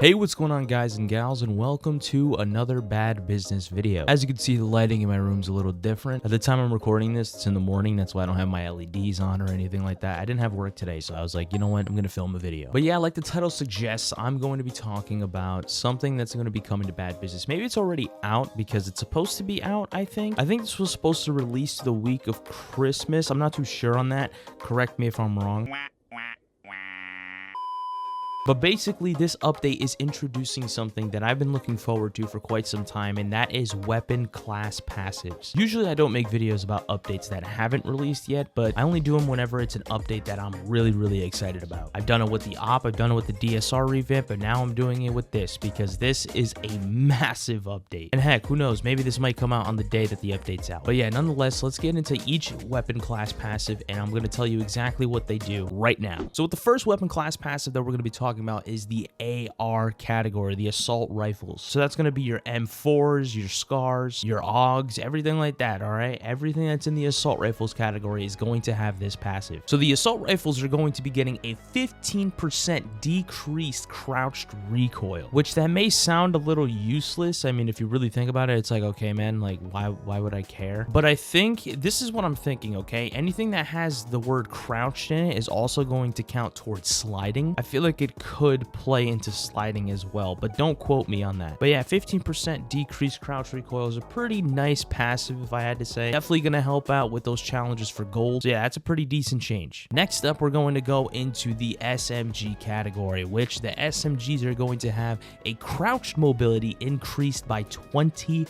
Hey, what's going on, guys and gals, and welcome to another bad business video. As you can see, the lighting in my room's a little different. At the time I'm recording this, it's in the morning. That's why I don't have my LEDs on or anything like that. I didn't have work today, so I was like, you know what, I'm gonna film a video. But yeah, like the title suggests, I'm going to be talking about something that's going to be coming to bad business. Maybe it's already out because it's supposed to be out, I think. I think this was supposed to release the week of Christmas. I'm not too sure on that. Correct me if I'm wrong. But basically, this update is introducing something that I've been looking forward to for quite some time, and that is weapon class passives. Usually, I don't make videos about updates that haven't released yet, but I only do them whenever it's an update that I'm really excited about. I've done it with the op, I've done it with the DSR revamp, but now I'm doing it with this because this is a massive update. And heck, who knows, maybe this might come out on the day that the update's out. But yeah, nonetheless, let's get into each weapon class passive, and I'm going to tell you exactly what they do right now. So with the first weapon class passive that we're going to be talking about is the AR category, the assault rifles. So that's going to be your M4s, your SCARs, your AUGs, everything like that, all right? Everything that's in the assault rifles category is going to have this passive. So the assault rifles are going to be getting a 15% decreased crouched recoil, which that may sound a little useless. I mean, if you really think about it, it's like, okay, man, like why would I care? But I think this is what I'm thinking, okay? Anything that has the word crouched in it is also going to count towards sliding. I feel like it could play into sliding as well, but don't quote me on that. But yeah, 15% decreased crouch recoil is a pretty nice passive, if I had to say. Definitely gonna help out with those challenges for gold. So yeah, that's a pretty decent change. Next up, we're going to go into the SMG category, which the SMGs are going to have a crouched mobility increased by 25%.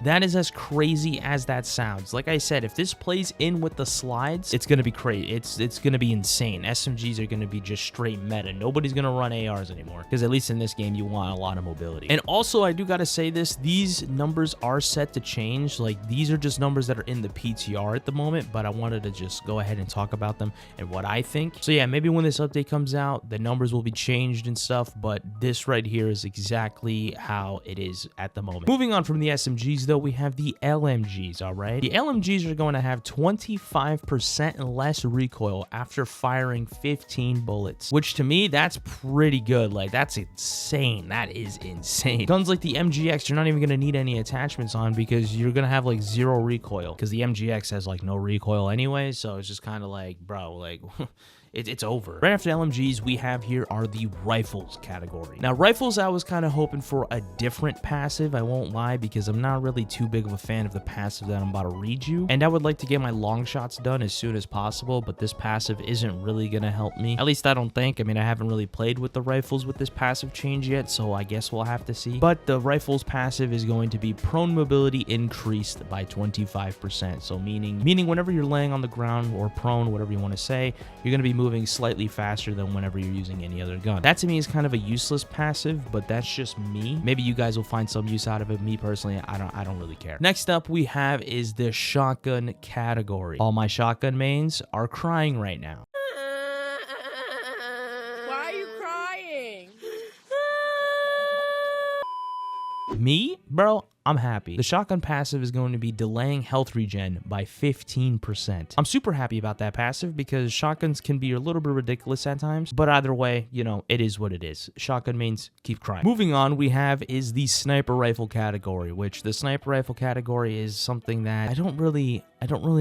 That is as crazy as that sounds. Like I said, if this plays in with the slides, it's gonna be crazy. It's gonna be insane. SMGs are gonna be just straight meta. Nobody's gonna run ARs anymore, because at least in this game you want a lot of mobility. And also, I do gotta say this, these numbers are set to change. Like, these are just numbers that are in the PTR at the moment, but I wanted to just go ahead and talk about them and what I think. So yeah, maybe when this update comes out, the numbers will be changed and stuff, but this right here is exactly how it is at the moment. Moving on from the SMGs, though, we have the LMGs, all right? The LMGs are going to have 25% less recoil after firing 15 bullets, which to me, that's pretty good. Like, that's insane. That is insane. Guns like the MGX, you're not even going to need any attachments on because you're going to have, like, zero recoil because the MGX has, like, no recoil anyway, so it's just kind of like, bro, like... It's over. Right after LMGs, we have here are the rifles category. Now, rifles, I was kind of hoping for a different passive, I won't lie, because I'm not really too big of a fan of the passive that I'm about to read you. And I would like to get my long shots done as soon as possible, but this passive isn't really going to help me. At least I don't think. I mean, I haven't really played with the rifles with this passive change yet, so I guess we'll have to see. But the rifles passive is going to be prone mobility increased by 25%. So meaning whenever you're laying on the ground or prone, whatever you want to say, you're going to be moving slightly faster than whenever you're using any other gun. That to me is kind of a useless passive, but that's just me. Maybe you guys will find some use out of it. Me personally, I don't really care. Next up we have is the shotgun category. All my shotgun mains are crying right now. Why are you crying? Me? Bro, I'm happy. The shotgun passive is going to be delaying health regen by 15%. I'm super happy about that passive because shotguns can be a little bit ridiculous at times, but either way, you know, it is what it is. Shotgun mains keep crying. Moving on, we have is the sniper rifle category, which the sniper rifle category is something that I don't really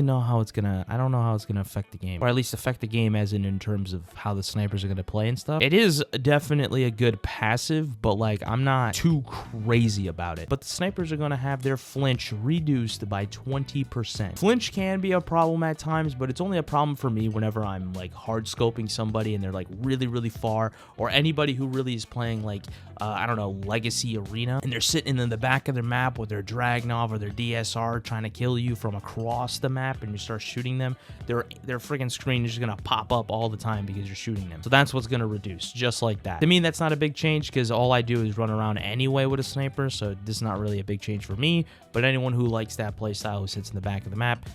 know how it's gonna, I don't know how it's gonna affect the game, or at least affect the game as in terms of how the snipers are gonna play and stuff. It is definitely a good passive, but like, I'm not too crazy about it. But the snipers are going to have their flinch reduced by 20%. Flinch can be a problem at times, but it's only a problem for me whenever I'm like hard scoping somebody and they're like really far, or anybody who really is playing like I don't know, Legacy Arena, and they're sitting in the back of their map with their Dragnov or their DSR trying to kill you from across the map, and you start shooting them, their freaking screen is just gonna pop up all the time because you're shooting them. So that's what's gonna reduce, just like that. To me, that's not a big change because all I do is run around anyway with a sniper, so this is not really a big change for me. But anyone who likes that playstyle, who sits in the back of the map,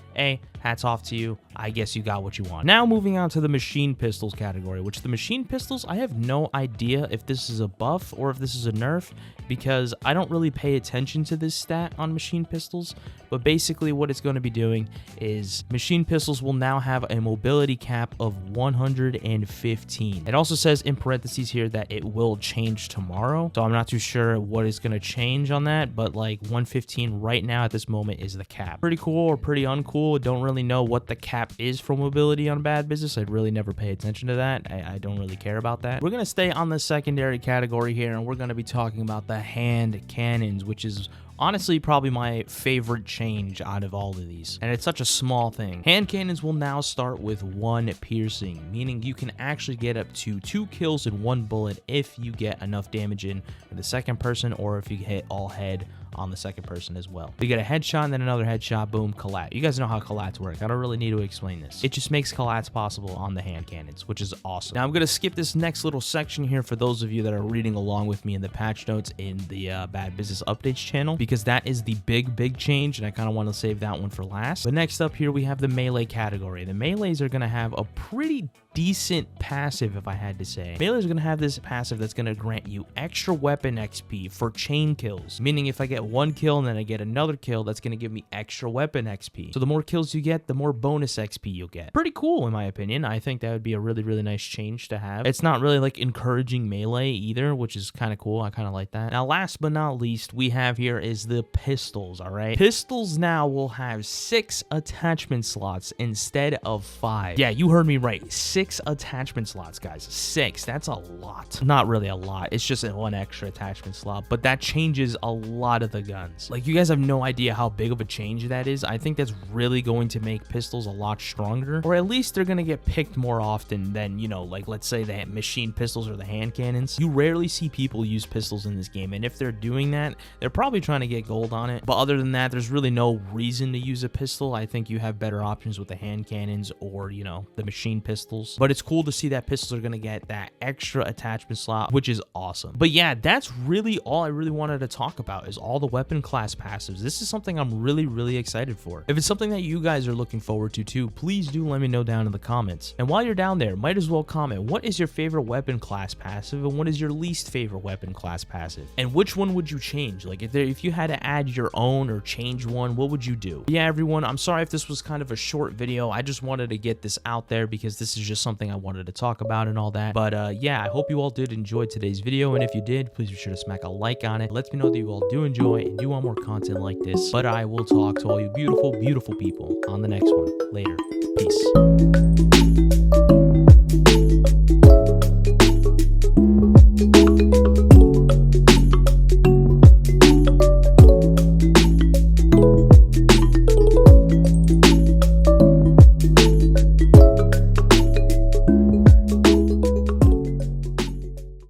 hats off to you. I guess you got what you want. Now moving on to the machine pistols category, which the machine pistols, I have no idea if this is a buff or if this is a nerf, because I don't really pay attention to this stat on machine pistols. But basically what it's going to be doing is machine pistols will now have a mobility cap of 115. It also says in parentheses here that it will change tomorrow, so I'm not too sure what is going to change on that, but like 115 right now at this moment is the cap. Pretty cool or pretty uncool. Don't really know what the cap is for mobility on Bad Business. I'd really never pay attention to that. I don't really care about that. We're going to stay on the secondary category here, and we're going to be talking about the hand cannons, which is honestly probably my favorite change out of all of these, and it's such a small thing. Hand cannons will now start with 1 piercing, meaning you can actually get up to 2 kills in 1 bullet if you get enough damage in with the second person, or if you hit all head on the second person as well. You get a headshot and then another headshot, boom, collat. You guys know how collats work. I don't really need to explain this. It just makes collats possible on the hand cannons, which is awesome. Now I'm going to skip this next little section here for those of you that are reading along with me in the patch notes in the Bad Business Updates channel, because that is the big change, and I kind of want to save that one for last. But next up here, we have the melee category. The melees are going to have a pretty decent passive, if I had to say. Melees are going to have this passive that's going to grant you extra weapon XP for chain kills, meaning if I get 1 kill and then I get another kill, that's going to give me extra weapon XP. So the more kills you get, the more bonus XP you'll get. Pretty cool, in my opinion. I think that would be a really nice change to have. It's not really like encouraging melee either, which is kind of cool. I kind of like that. Now, last but not least, we have here is the pistols, all right? Pistols now will have 6 attachment slots instead of 5. Yeah, you heard me right. 6 attachment slots, guys. 6. That's a lot. Not really a lot. It's just 1 extra attachment slot, but that changes a lot of the guns. Like, you guys have no idea how big of a change that is. I think that's really going to make pistols a lot stronger, or at least they're going to get picked more often than, you know, like let's say the machine pistols or the hand cannons. You rarely see people use pistols in this game, and if they're doing that, they're probably trying to get gold on it. But other than that, there's really no reason to use a pistol. I think you have better options with the hand cannons or, you know, the machine pistols. But it's cool to see that pistols are going to get that extra attachment slot, which is awesome. But yeah, that's really all I really wanted to talk about, is all the weapon class passives. This is something I'm really excited for. If it's something that you guys are looking forward to too, please do let me know down in the comments. And while you're down there, might as well comment, what is your favorite weapon class passive and what is your least favorite weapon class passive? And which one would you change? Like if you had to add your own or change one, what would you do? Yeah, everyone, I'm sorry if this was kind of a short video. I just wanted to get this out there because this is just something I wanted to talk about and all that. But yeah, I hope you all did enjoy today's video, and if you did, please be sure to smack a like on it. Let me know that you all do enjoy and do want more content like this. But I will talk to all you beautiful people on the next one. Later. Peace.